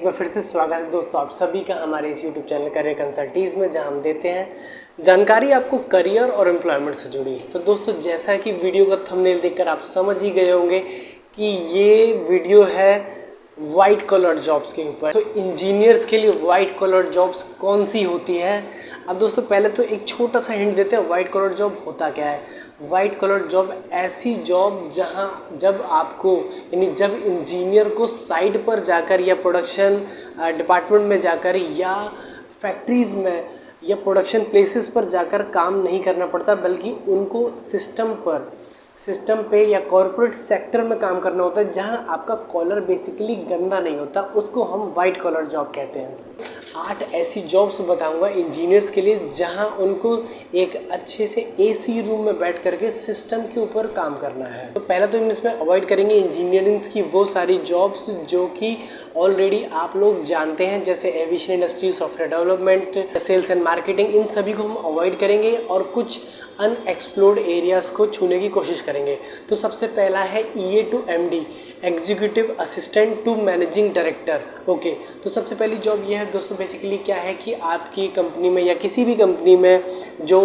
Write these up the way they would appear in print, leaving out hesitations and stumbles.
एक बार फिर से स्वागत है दोस्तों आप सभी का हमारे इस YouTube चैनल करियर कंसल्टीज में, जहां हम देते हैं जानकारी आपको करियर और एम्प्लॉयमेंट से जुड़ी। तो दोस्तों जैसा कि वीडियो का थंबनेल देखकर आप समझ ही गए होंगे कि ये वीडियो है वाइट कॉलर जॉब्स के ऊपर। तो इंजीनियर्स के लिए वाइट कॉलर जॉब्स कौन सी होती है। अब दोस्तों पहले तो एक छोटा सा हिंट देते हैं वाइट कॉलर जॉब होता क्या है। वाइट कॉलर जॉब ऐसी जॉब जब आपको जब इंजीनियर को साइट पर जाकर या प्रोडक्शन डिपार्टमेंट में जाकर या फैक्ट्रीज़ में या प्रोडक्शन प्लेसेस पर जाकर काम नहीं करना पड़ता, बल्कि उनको सिस्टम पे या कॉरपोरेट सेक्टर में काम करना होता है, जहां आपका कॉलर बेसिकली गंदा नहीं होता। उसको हम वाइट कॉलर जॉब कहते हैं। 8 ऐसी जॉब्स बताऊंगा इंजीनियर्स के लिए जहां उनको एक अच्छे से एसी रूम में बैठ करके सिस्टम के ऊपर काम करना है। तो पहले तो इसमें अवॉइड करेंगे इंजीनियरिंग्स की वो सारी जॉब्स जो कि ऑलरेडी आप लोग जानते हैं, जैसे aviation industry, software development, sales and marketing. इन सभी को हम अवॉइड करेंगे और कुछ अनएक्सप्लोर्ड एरियाज़ को छूने की कोशिश करेंगे। तो सबसे पहला है EA to MD, executive assistant to managing director. Okay, तो सबसे पहली जॉब ये है दोस्तों, बेसिकली क्या है कि आपकी कंपनी में या किसी भी कंपनी में जो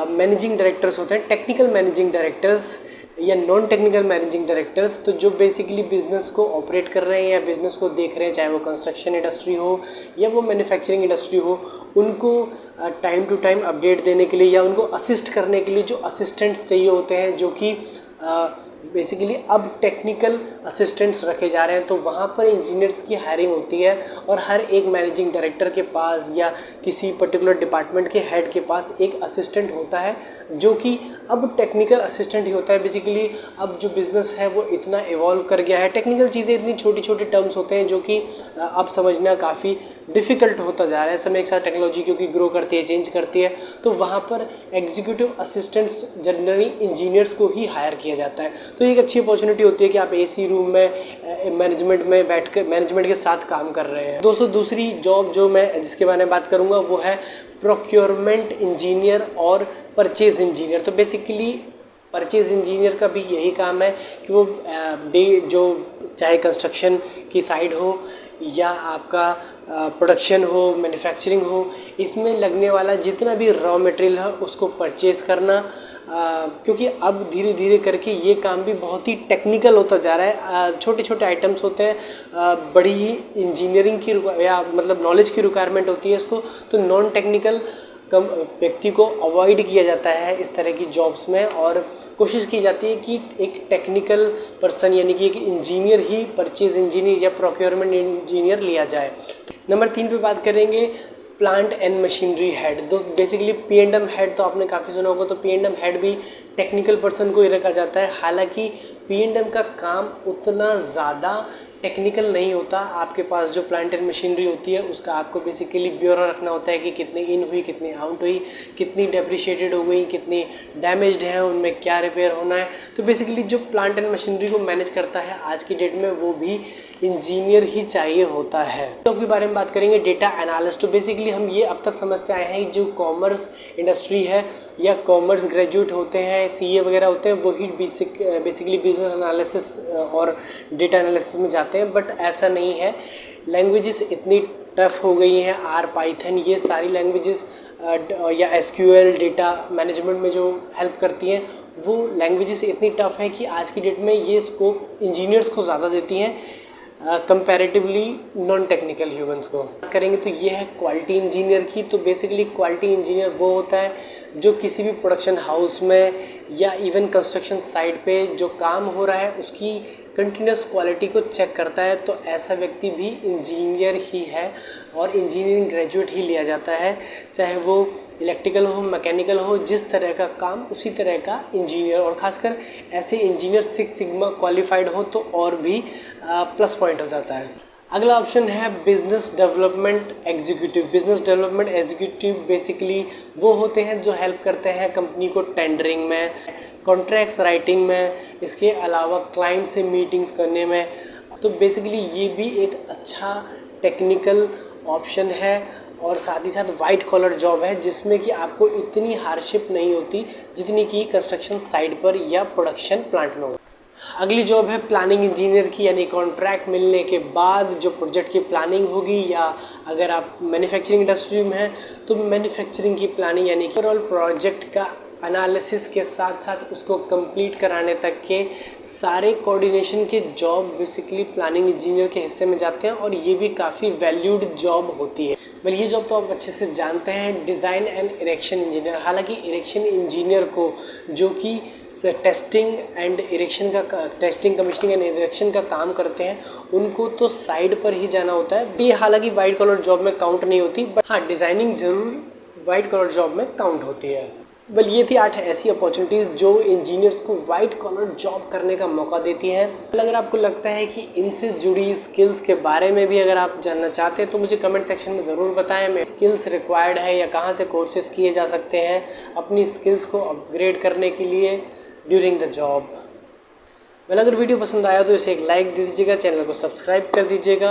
मैनेजिंग डायरेक्टर्स होते हैं, टेक्निकल मैनेजिंग डायरेक्टर्स या नॉन टेक्निकल मैनेजिंग डायरेक्टर्स, तो जो बेसिकली बिज़नेस को ऑपरेट कर रहे हैं या बिज़नेस को देख रहे हैं, चाहे वो कंस्ट्रक्शन इंडस्ट्री हो या वो मैन्युफैक्चरिंग इंडस्ट्री हो, उनको टाइम टू टाइम अपडेट देने के लिए या उनको असिस्ट करने के लिए जो असिस्टेंट्स चाहिए होते हैं, जो कि बेसिकली अब टेक्निकल असिस्टेंट्स रखे जा रहे हैं। तो वहाँ पर इंजीनियर्स की हायरिंग होती है और हर एक मैनेजिंग डायरेक्टर के पास या किसी पर्टिकुलर डिपार्टमेंट के हेड के पास एक असिस्टेंट होता है, जो कि अब टेक्निकल असिस्टेंट ही होता है। बेसिकली अब जो बिज़नेस है वो इतना इवॉल्व कर गया है, टेक्निकल चीज़ें इतनी छोटी छोटी टर्म्स होते हैं जो कि अब समझना काफ़ी डिफ़िकल्ट होता जा रहा है। समय के साथ टेक्नोलॉजी क्योंकि ग्रो करती है, चेंज करती है, तो वहाँ पर एग्जीक्यूटिव असिस्टेंट्स जनरली इंजीनियर्स को ही हायर किया जाता है। तो एक अच्छी अपॉर्चुनिटी होती है कि आप एसी रूम में मैनेजमेंट में बैठकर मैनेजमेंट के साथ काम कर रहे हैं। दोस्तों दूसरी जॉब जो मैं जिसके बारे में बात करूँगा वो है प्रोक्योरमेंट इंजीनियर और परचेज इंजीनियर। तो बेसिकली परचेज इंजीनियर का भी यही काम है कि वो जो चाहे कंस्ट्रक्शन की साइड हो या आपका प्रोडक्शन हो, मैन्युफैक्चरिंग हो, इसमें लगने वाला जितना भी रॉ मटेरियल है उसको परचेज करना, क्योंकि अब धीरे धीरे करके ये काम भी बहुत ही टेक्निकल होता जा रहा है। छोटे छोटे आइटम्स होते हैं, बड़ी ही इंजीनियरिंग की या मतलब नॉलेज की रिक्वायरमेंट होती है इसको, तो नॉन टेक्निकल व्यक्ति को अवॉइड किया जाता है इस तरह की जॉब्स में, और कोशिश की जाती है कि एक टेक्निकल पर्सन यानी कि एक इंजीनियर ही परचेज इंजीनियर या प्रोक्योरमेंट इंजीनियर लिया जाए। नंबर 3 पे बात करेंगे प्लांट एंड मशीनरी हेड। तो बेसिकली P&M हेड तो आपने काफ़ी सुना होगा। तो P&M हेड भी टेक्निकल पर्सन को ही रखा जाता है। हालांकि P&M का काम उतना ज़्यादा टेक्निकल नहीं होता। आपके पास जो प्लांट एंड मशीनरी होती है उसका आपको बेसिकली ब्योरा रखना होता है कि कितनी इन हुई, कितनी आउट हुई, कितनी डेप्रिशिएटेड हो गई, कितनी डैमेज्ड है, उनमें क्या रिपेयर होना है। तो बेसिकली जो प्लांट एंड मशीनरी को मैनेज करता है आज की डेट में वो भी इंजीनियर ही चाहिए होता है। तो के बारे में बात करेंगे डेटा एनालिस्ट। तो बेसिकली हम ये अब तक समझते आए हैं जो कॉमर्स इंडस्ट्री है या कॉमर्स ग्रेजुएट होते हैं, CA वगैरह होते हैं, वही बेसिकली बिजनेस एनालिसिस और डेटा एनालिसिस में जाते हैं, बट ऐसा नहीं है। लैंग्वेजेस इतनी टफ हो गई हैं, R, पाइथन, ये सारी लैंग्वेजेस या SQL डेटा मैनेजमेंट में जो हेल्प करती हैं, वो लैंग्वेजेस इतनी टफ हैं कि आज की डेट में ये स्कोप इंजीनियर्स को ज़्यादा देती हैं कंपैरेटिवली नॉन टेक्निकल ह्यूमंस को। बात करेंगे तो ये है क्वालिटी इंजीनियर की। तो बेसिकली क्वालिटी इंजीनियर वो होता है जो किसी भी प्रोडक्शन हाउस में या इवन कंस्ट्रक्शन साइट पे जो काम हो रहा है उसकी कंटिन्यूस क्वालिटी को चेक करता है। तो ऐसा व्यक्ति भी इंजीनियर ही है और इंजीनियरिंग ग्रेजुएट ही लिया जाता है, चाहे वो इलेक्ट्रिकल हो, मैकेनिकल हो, जिस तरह का काम उसी तरह का इंजीनियर। और ख़ासकर ऐसे इंजीनियर 6 सिग्मा क्वालिफाइड हो तो और भी प्लस पॉइंट हो जाता है। अगला ऑप्शन है business development executive. Business development executive basically वो होते हैं जो हेल्प करते हैं कंपनी को टेंडरिंग में, कॉन्ट्रैक्ट्स राइटिंग में, इसके अलावा क्लाइंट से मीटिंग्स करने में। तो बेसिकली ये भी एक अच्छा टेक्निकल ऑप्शन है और साथ ही साथ वाइट कॉलर जॉब है जिसमें कि आपको इतनी हार्डशिप नहीं होती जितनी कि कंस्ट्रक्शन साइट पर या प्रोडक्शन प्लांट में होती। अगली जॉब है प्लानिंग इंजीनियर की, यानी कॉन्ट्रैक्ट मिलने के बाद जो प्रोजेक्ट की प्लानिंग होगी, या अगर आप मैन्युफैक्चरिंग इंडस्ट्री में हैं तो मैन्युफैक्चरिंग की प्लानिंग, यानी कि ओवरऑल प्रोजेक्ट का एनालिसिस के साथ साथ उसको कंप्लीट कराने तक के सारे कोऑर्डिनेशन के जॉब बेसिकली प्लानिंग इंजीनियर के हिस्से में जाते हैं, और ये भी काफ़ी वैल्यूड जॉब होती है। वेल ये जॉब तो आप अच्छे से जानते हैं, डिज़ाइन एंड इरेक्शन इंजीनियर। हालांकि इरेक्शन इंजीनियर को जो कि टेस्टिंग एंड इरेक्शन का टेस्टिंग कमीशनिंग एंड इरेक्शन का काम करते हैं, उनको तो साइड पर ही जाना होता है। ये हालांकि वाइट कॉलर जॉब में काउंट नहीं होती, बट हाँ डिज़ाइनिंग ज़रूर वाइट कॉलर जॉब में काउंट होती है। वेल ये थी 8 ऐसी अपॉर्चुनिटीज़ जो इंजीनियर्स को वाइट कॉलर जॉब करने का मौका देती हैं। अगर आपको लगता है कि इनसे जुड़ी स्किल्स के बारे में भी अगर आप जानना चाहते हैं तो मुझे कमेंट सेक्शन में ज़रूर बताएं। मैं स्किल्स रिक्वायर्ड है या कहाँ से कोर्सेज किए जा सकते हैं अपनी स्किल्स को अपग्रेड करने के लिए ड्यूरिंग द जॉब। वेल अगर वीडियो पसंद आया तो इसे एक लाइक दे दीजिएगा, चैनल को सब्सक्राइब कर दीजिएगा।